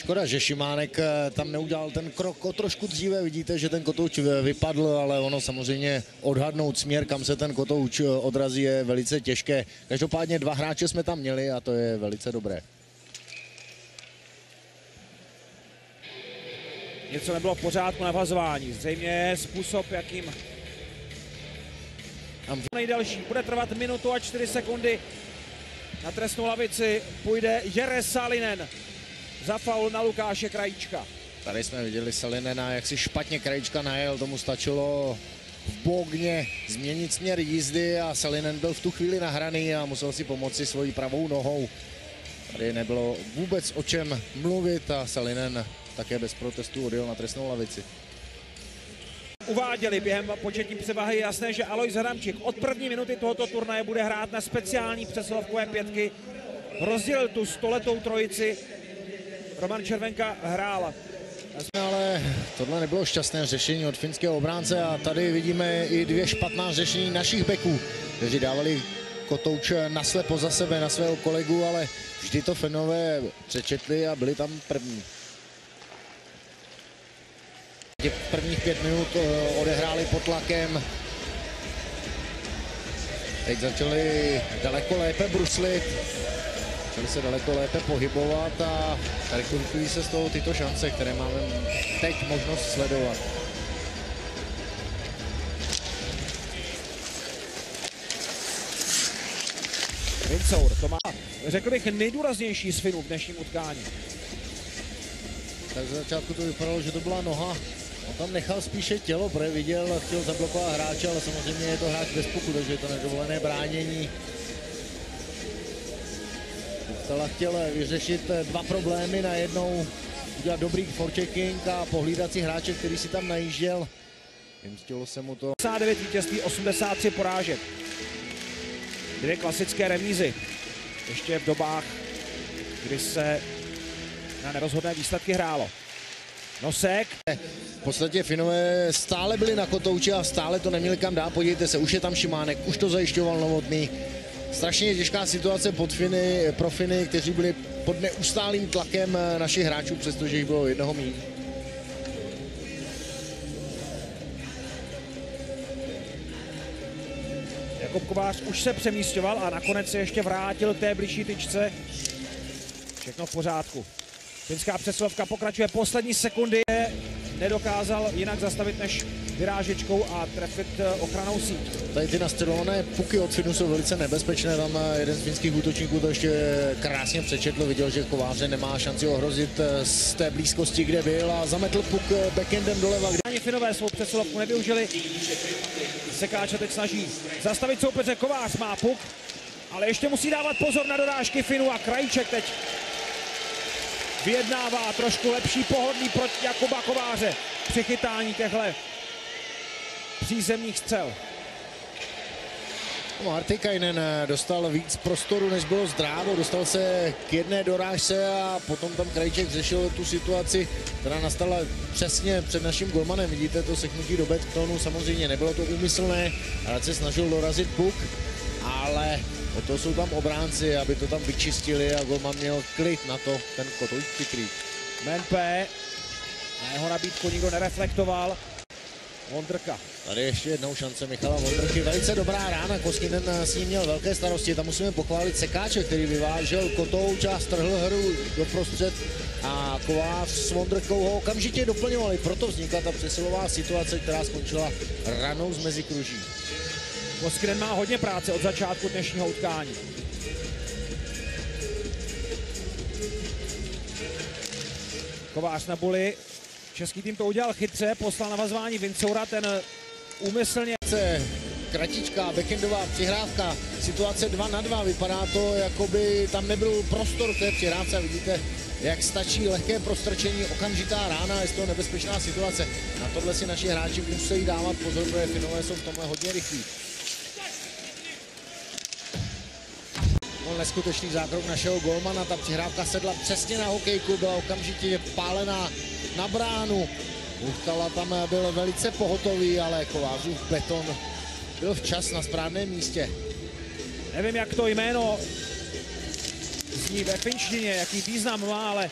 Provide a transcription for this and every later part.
Škoda, že Šimánek tam neudělal ten krok o trošku dříve. Vidíte, že ten kotouč vypadl, ale ono samozřejmě odhadnout směr, kam se ten kotouč odrazí, je velice těžké. Každopádně 2 hráče jsme tam měli a to je velice dobré. Něco nebylo v pořádku na vazování. Zřejmě způsob, jakým nejdelší. Bude trvat 1 minutu a 4 sekundy. Na trestnou lavici půjde Jere Salinen za faul na Lukáše Krajíčka. Tady jsme viděli Salinena, jak si špatně Krajíčka najel, tomu stačilo v Bogně změnit směr jízdy a Salinen byl v tu chvíli nahraný a musel si pomoci svojí pravou nohou. Tady nebylo vůbec o čem mluvit a Salinen také bez protestu odjel na trestnou lavici. Uváděli během početní převahy, jasné, že Alojz Hramčík od první minuty tohoto turnaje bude hrát na speciální přesilovkové 5. Rozdělil tu stoletou trojici. Roman Červenka hrál. Ale tohle nebylo šťastné řešení od finského obránce a tady vidíme i 2 špatná řešení našich beků, kteří dávali kotouč naslepo za sebe, na svého kolegu, ale vždy to Finové přečetli a byli tam první. V prvních 5 minut odehráli pod tlakem. Teď začali daleko lépe bruslit. Začali se daleko lépe pohybovat a tady kultivují se z toho tyto šance, které máme teď možnost sledovat. Vincour, to má, řekl bych, nejdůraznější z Finů v dnešním utkání. Tak za začátku to vypadalo, že to byla noha. On tam nechal spíše tělo, protože viděl, chtěl zablokovat hráče, ale samozřejmě je to hráč bez puku, takže je to nedovolené bránění. Kuchtala chtěl vyřešit 2 problémy najednou, udělat dobrý forechecking a pohlídat si hráče, který si tam najížděl. Vymstilo se mu to. 59 vítězství, 83 porážek. 2 klasické remízy. Ještě v dobách, kdy se na nerozhodné výsledky hrálo. Nosek. V podstatě Finové stále byli na kotouči a stále to neměli kam dát. Podívejte se, už je tam Šimánek, už to zajišťoval Novotný. Strašně těžká situace pro Finy, kteří byli pod neustálým tlakem našich hráčů, přestože jich bylo 1 míň. Jakub Kovář už se přemísťoval a nakonec se ještě vrátil k té bližší tyčce. Všechno v pořádku. Finská přesilovka pokračuje, poslední sekundy nedokázal jinak zastavit než vyrážečkou a trefit ochranou síť. Tady ty nastřelované puky od Finu jsou velice nebezpečné, tam jeden z finských útočníků to ještě krásně přečetl, viděl, že Kováře nemá šanci ohrozit z té blízkosti, kde byl a zametl puk backendem doleva. Ani Finové svou přesilovku nevyužili, Sekáče teď snaží zastavit soupeře, Kovář má puk, ale ještě musí dávat pozor na dorážky Finů a Krajíček teď vyjednává trošku lepší pohodlí proti Jakuba Kováře při chytání těchto přízemních střel. Martikainen dostal víc prostoru, než bylo zdrávo, dostal se k jedné dorážce a potom tam Krajíček řešil tu situaci, která nastala přesně před naším golmanem. Vidíte to seknutí do betonu, samozřejmě nebylo to úmyslné, ale se snažil dorazit puk, ale o to jsou tam obránci, aby to tam vyčistili a golman měl klid na to, ten kotouč přikrýt. Menpe, na jeho nabídku nikdo nereflektoval. Vondrka. Tady ještě jednou šance Michala Vondrky, velice dobrá rána, Koskinen s ním měl velké starosti, tam musíme pochválit Sekáče, který vyvážel kotouč a strhl hru doprostřed a Kovář s Vondrkou ho okamžitě doplňovali, proto vznikla ta přesilová situace, která skončila ranou z mezikruží. Koskinen má hodně práce od začátku dnešního utkání. Kovář na buli. Český tým to udělal chytře, poslal na vazování Vincoura, ten úmyslně. Kratičká backendová přihrávka, situace 2 na 2, vypadá to, jako by tam nebyl prostor v té přihrávce, vidíte, jak stačí lehké prostrčení, okamžitá rána, je to nebezpečná situace. Na tohle si naši hráči musí dávat pozor, protože Finové jsou v tomhle hodně rychlí. Neskutečný zákrok našeho golmana, ta přihrávka sedla přesně na hokejku, byla okamžitě pálená na bránu. Kuchtala tam byl velice pohotový, ale Kovářův beton byl včas na správném místě. Nevím, jak to jméno zní ve finštině, jaký význam má, ale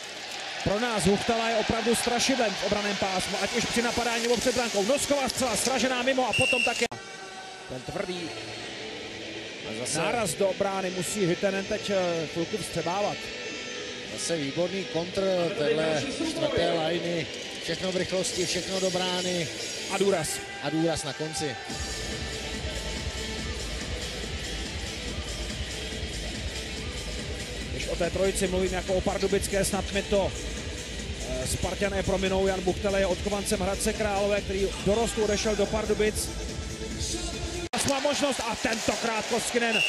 Pro nás Huchtala je opravdu strašidlem v obraném pásmu, ať už při napadání nebo před brankou. Nosková střela sražená mimo a potom také ten tvrdý náraz do brány musí Hyttinen teď chvilku vstřebávat. Zase výborný kontr téhle čtvrté lajny. Všechno v rychlosti, všechno do brány. A důraz. A důraz na konci. Když o té trojici mluvím jako o Pardubické, snad mi to Spartané prominou. Jan Buchtel je odchovancem Hradce Králové, který dorostu odešel do Pardubic. Má možnost a tentokrát Koskinen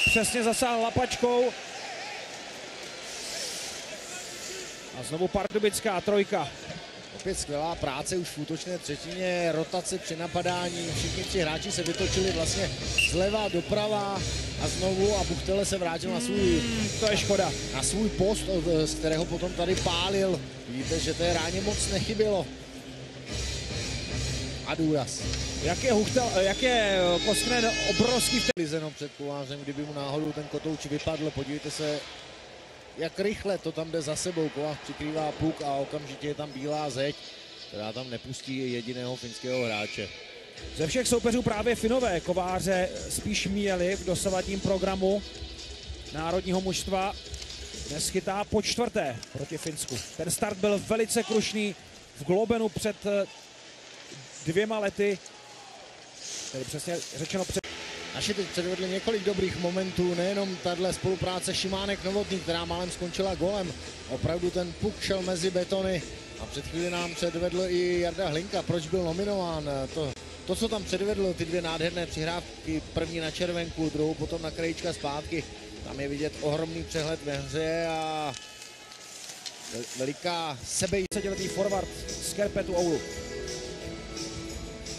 přesně zasáhl lapačkou. A znovu Pardubická trojka. Opět skvělá práce už v útočné třetině, rotace při napadání. Všichni tři hráči se vytočili vlastně zleva doprava a znovu a Buchtele se vrátil na svůj, to je škoda, na svůj post, z kterého potom tady pálil. Vidíte, že té ráně moc nechybělo. A důraz. Jak je Koskinen obrovský v Lizeno před Kovářem, kdyby mu náhodou ten kotouč vypadl. Podívejte se, jak rychle to tam jde za sebou. Kovář přikrývá puk a okamžitě je tam bílá zeď, která tam nepustí jediného finského hráče. Ze všech soupeřů právě Finové Kováře spíš míjeli v dosavadním programu národního mužstva. Dnes chytá po čtvrté proti Finsku. Ten start byl velice krušný v Globenu před 2 lety. Tedy přesně řečeno před... Naši teď předvedli několik dobrých momentů, nejenom tahle spolupráce Šimánek-Novotný, která málem skončila golem. Opravdu ten puk šel mezi betony a před chvíli nám předvedl i Jarda Hlinka. Proč byl nominován? To, co tam předvedl, ty 2 nádherné přihrávky, první na červenku, druhou potom na krajíčka zpátky. Tam je vidět ohromný přehled ve hře a veliká sebejistý forward z Kerpetu Oulu.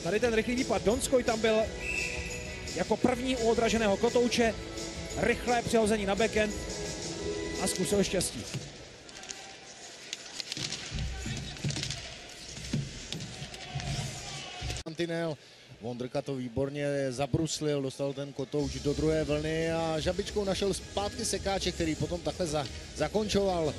Tady ten rychlý výpad. Donskoj tam byl jako první u odraženého kotouče. Rychlé přihození na backhand a zkusil štěstí. Mantinel. Vondrka to výborně zabruslil, dostal ten kotouč do druhé vlny a žabičkou našel zpátky Sekáče, který potom takhle zakončoval.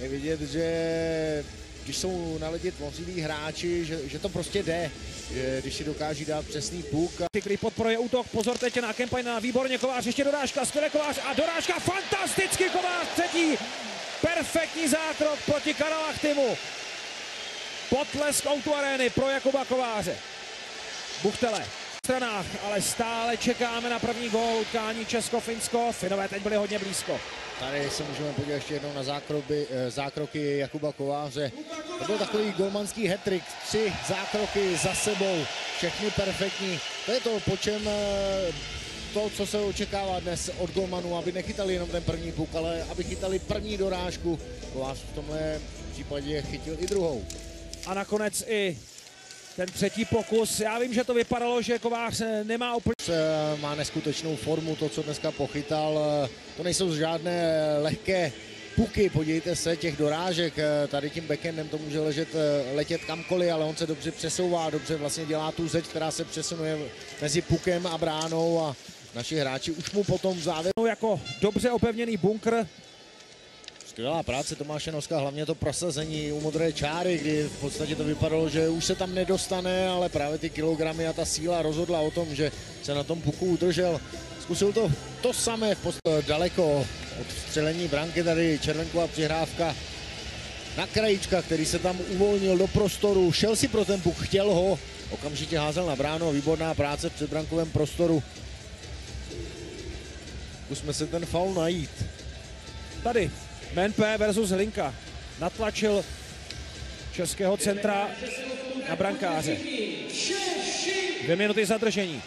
Je vidět, že když jsou na ledě tvořiví hráči, že to prostě jde, že když si dokáží dát přesný puk. Který podporuje útok, pozor teď na Kempajna, výborně Kovář, ještě dorážka, skvěle Kovář a dorážka, fantasticky Kovář, třetí, perfektní zákrok proti Karalachtimu. Potlesk O2 Areny pro Jakuba Kováře. Buchtele v stranách, ale stále čekáme na první gól utkání Česko-Finsko. Finové teď byli hodně blízko. Tady se můžeme podívat ještě jednou na zákroky Jakuba Kováře. To byl takový golmanský hat-trick, 3 zákroky za sebou, všechny perfektní. To je to, po čem to, co se očekává dnes od golmanů, aby nechytali jenom ten první puk, ale aby chytali první dorážku. Kovář v tomhle případě chytil i druhou. A nakonec i ten třetí pokus. Já vím, že to vypadalo, že Kovář nemá úplně... Má neskutečnou formu, to, co dneska pochytal. To nejsou žádné lehké puky, podívejte se, těch dorážek. Tady tím backendem to může letět kamkoliv, ale on se dobře přesouvá, dobře vlastně dělá tu zeď, která se přesunuje mezi pukem a bránou a naši hráči už mu potom v závěru... Jako dobře opevněný bunkr. Skvělá práce Tomáše Noska, hlavně to prosazení u modré čáry, kdy v podstatě to vypadalo, že už se tam nedostane, ale právě ty kilogramy a ta síla rozhodla o tom, že se na tom puku udržel. Zkusil to samé v podstatě daleko od střelení branky, tady červenková přihrávka na krajíčka, který se tam uvolnil do prostoru, šel si pro ten puk, chtěl ho, okamžitě házel na bránu, výborná práce v předbrankovém prostoru. Zkusme se ten faul najít. Tady MNP versus Hlinka. Natlačil českého centra na brankáře. 2 minuty zadržení.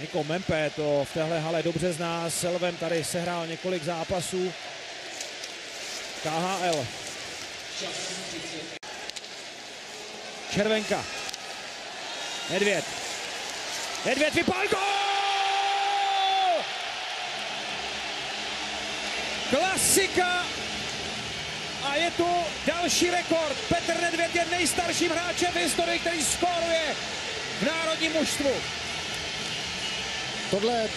Niko Mempe to v téhle hale dobře zná. S Selvem tady sehrál několik zápasů. KHL. Červenka. Nedvěd. Nedvěd vypál gól! Klasika a je tu další rekord. Petr Nedvěd je nejstarším hráčem v historii, který skóruje v národním mužstvu.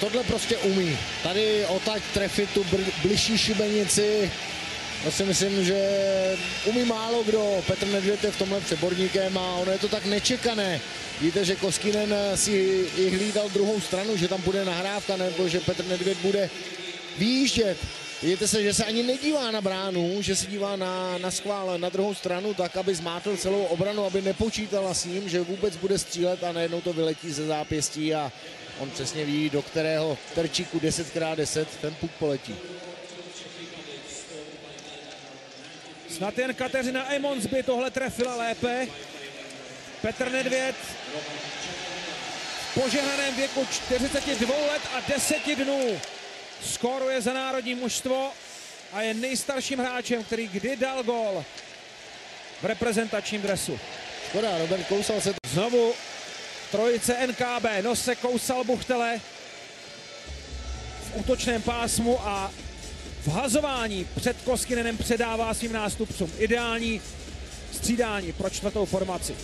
tohle prostě umí. Tady odtaď trefit tu bližší šibenici. Já si myslím, že umí málo kdo. Petr Nedvěd je v tomhle přeborníkem a ono je to tak nečekané. Víte, že Koskinen si i hlídal druhou stranu, že tam bude nahrávka nebo že Petr Nedvěd bude výjíždět. Vidíte se, že se ani nedívá na bránu, že se dívá na schvál na druhou stranu, tak aby zmátl celou obranu, aby nepočítala s ním, že vůbec bude střílet a najednou to vyletí ze zápěstí a on přesně ví, do kterého terčíku 10x10 ten puk poletí. Snad jen Kateřina Ejmons by tohle trefila lépe. Petr Nedvěd v požehnaném věku 42 let a 10 dnů skóruje za národní mužstvo a je nejstarším hráčem, který kdy dal gól v reprezentačním dresu. Škoda, Robert Kousal se... Znovu trojice NKB, Nose, Kousal, Buchtele v útočném pásmu a v hazování před Koskinenem předává svým nástupcům. Ideální střídání pro čtvrtou formaci.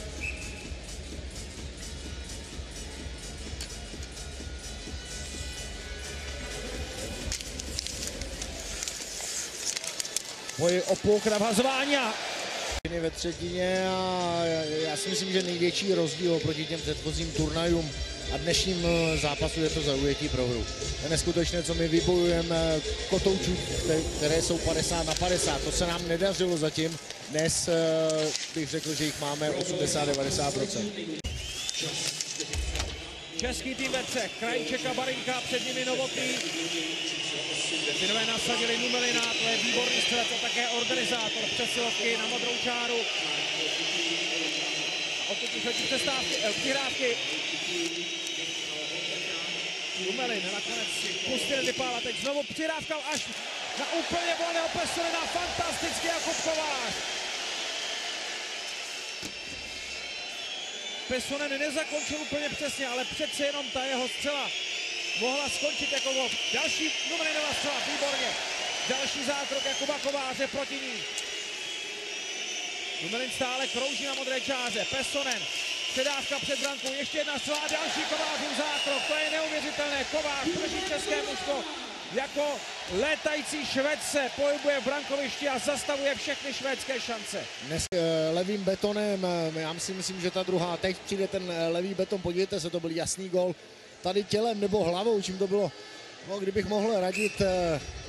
Boj o půlk na vhazování a ve třetině a já si myslím, že největší rozdíl proti těm předchozím turnajům a dnešním zápasu je to zaujetí pro hru. Je neskutečné, co my vybojujeme kotoučů, které jsou 50/50. To se nám nedařilo zatím. Dnes bych řekl, že jich máme 80-90%. Český tým ve třech, Krajček a Barinka, před nimi Novotný. Finové nasadili Numelina, to je výborný střelec a také organizátor přesilovky na modrou čáru. A odtud už letí přihrávky. Numelin nakonec pustil Dypála, teď znovu přihrávka až na úplně volného Pesonina, fantastický Jakub Kovář. Pesonen nezakončil úplně přesně, ale přece jenom ta jeho střela mohla skončit jako gól. Další Numelinová střela, výborně. Další zákrok Jakuba Kováře proti ní. Numelin stále krouží na modré čáře. Pesonen, předávka před brankou, ještě jedna střela a další Kovářův zákrok. To je neuvěřitelné. Kovář drží české mužstvo jako létající Švéd se pohybuje v brankovišti a zastavuje všechny švédské šance. Dnes levým betonem, já si myslím, že ta druhá, teď přijde ten levý beton, podívejte se, to byl jasný gól. Tady tělem nebo hlavou, čím to bylo, no, kdybych mohl radit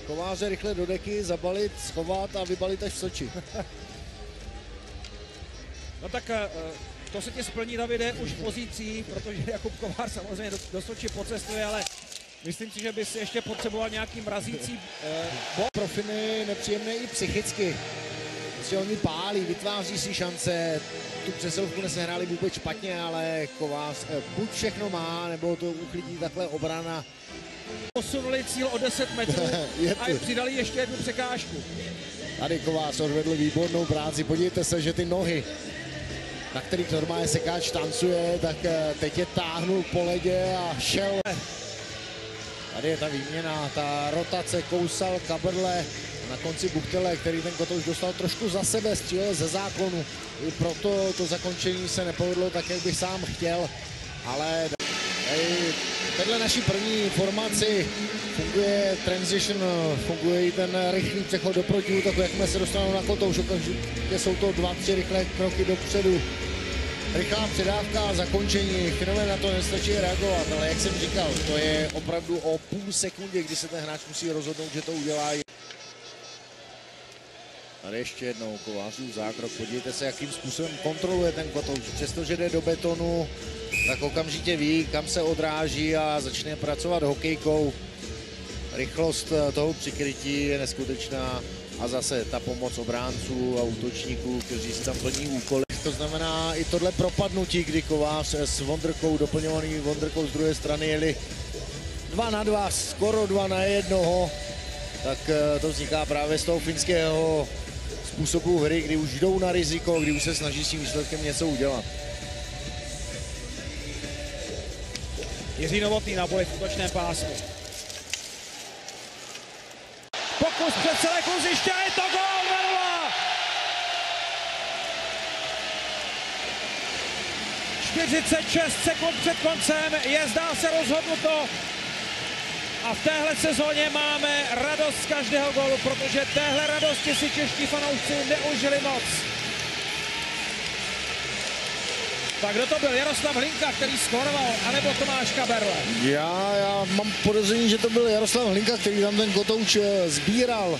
Kováře rychle do deky, zabalit, schovat a vybalit až v Soči. No tak to se ti splní, Davide, už v pozicích, protože Jakub Kovář samozřejmě do Soči pocestuje, ale myslím si, že by si ještě potřeboval nějaký mrazící bod. Pro Finy nepříjemné i psychicky. Prostě oni pálí, vytváří si šance, tu přesilovku nesehráli vůbec špatně, ale Kovář buď všechno má, nebo to uchlidí takhle obrana. Posunuli cíl o 10 metrů a přidali ještě jednu překážku. Tady Kovář odvedl výbornou práci, podívejte se, že ty nohy, na kterých normálně sekáč tancuje, tak teď je táhnul po ledě a šel. Tady je ta výměna, ta rotace, Kousal, Kabrle, na konci Buchtele, který ten kotouč dostal trošku za sebe, střílel ze zákonu. I proto to zakončení se nepovedlo tak, jak bych sám chtěl, ale tenhle naší první formaci funguje transition, funguje i ten rychlý přechod do protiútoku, jakmile se dostanou na kotouč, okamžitě jsou to 2-3 rychlé kroky dopředu. Rychlá předávka a zakončení, Finové na to nestačí reagovat, ale jak jsem říkal, to je opravdu o půl sekundě, kdy se ten hráč musí rozhodnout, že to udělá. Tady ještě jednou Kovářův zákrok, podívejte se, jakým způsobem kontroluje ten kotouč, přestože jde do betonu, tak okamžitě ví, kam se odráží a začne pracovat hokejkou. Rychlost toho přikrytí je neskutečná a zase ta pomoc obránců a útočníků, kteří si tam plní úkoly. To znamená i tohle propadnutí, kdy Kovář s Vondrkou, doplňovaný Vondrkou z druhé strany, jeli 2 na 2, skoro 2 na 1, tak to vzniká právě z toho finského způsobu hry, kdy už jdou na riziko, kdy už se snaží s tím výsledkem něco udělat. Jiří Novotný na boj v útočném pásmu. Pokus před celé kluziště, je to gól, 2-0! 46 sekund před koncem je, zdá se, rozhodnuto A v téhle sezóně máme radost z každého gólu, protože téhle radosti si čeští fanoušci neužili moc. Tak kdo to byl? Jaroslav Hlinka, který skoroval, anebo Tomáš Kaberle? Já mám podezření, že to byl Jaroslav Hlinka, který tam ten kotouč sbíral.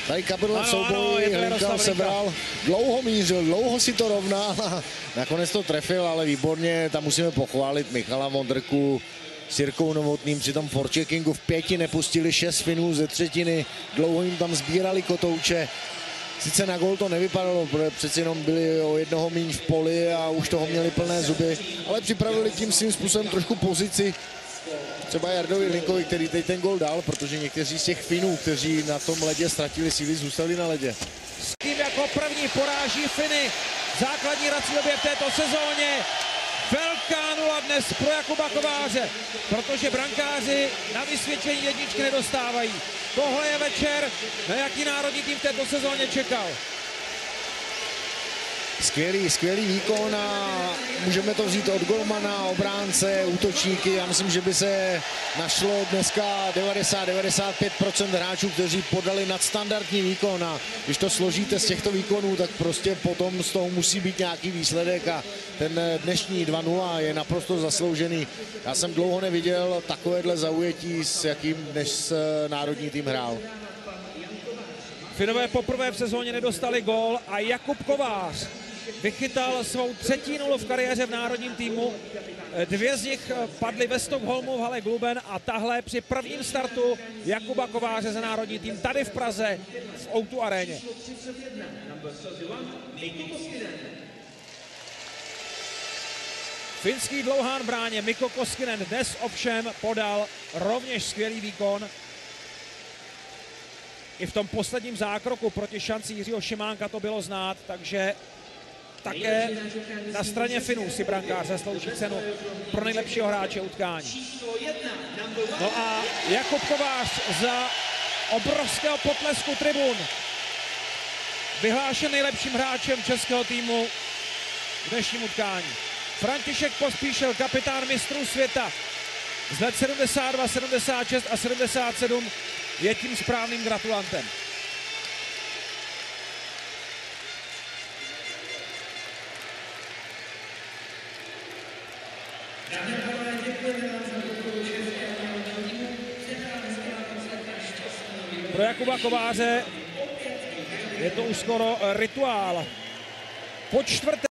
Tady Kaberle v souboji, Hlinka sebral, dlouho mířil, dlouho si to rovnal a nakonec to trefil, ale výborně, tam musíme pochválit Michala Vondrku s Jirkou Novotným při tom forecheckingu v 5 nepustili 6 Finů ze třetiny, dlouho jim tam sbírali kotouče. Sice na gól to nevypadalo, protože přeci jenom byli o jednoho míň v poli a už toho měli plné zuby, ale připravili tím svým způsobem trošku pozici. Třeba Jardovi Hlinkovi, který teď ten gól dal, protože někteří z těch Finů, kteří na tom ledě ztratili síly, zůstali na ledě. S tím jako první poráží Finy v základní hrací době v této sezóně. Velká nula dnes pro Jakuba Kováře, protože brankáři na vysvědčení jedničky nedostávají. Tohle je večer, na jaký národní tým v této sezóně čekal. Skvělý výkon a můžeme to vzít od golmana, obránce, útočníky. Já myslím, že by se našlo dneska 90-95% hráčů, kteří podali nadstandardní výkon a když to složíte z těchto výkonů, tak prostě potom z toho musí být nějaký výsledek a ten dnešní 2-0 je naprosto zasloužený. Já jsem dlouho neviděl takovéhle zaujetí, s jakým dnes národní tým hrál. Finové poprvé v sezóně nedostali gól a Jakub Kovář vychytal svou 3. nulu v kariéře v národním týmu. 2 z nich padly ve Stockholmu v hale Globen a tahle při prvním startu Jakuba Kováře za národní tým tady v Praze v O2 aréně. Finský dlouhán v bráně Mikko Koskinen dnes ovšem podal rovněž skvělý výkon. I v tom posledním zákroku proti šanci Jiřího Šimánka to bylo znát, takže také na straně Finů si brankář zaslouží cenu pro nejlepšího hráče utkání. No a Jakub Kovář za obrovského potlesku tribun vyhlášen nejlepším hráčem českého týmu v dnešním utkání. František Pospíšil, kapitán mistrů světa z let 72, 76 a 77 je tím správným gratulantem. Pro Jakuba Kováře je to už skoro rituál. Po čtvrté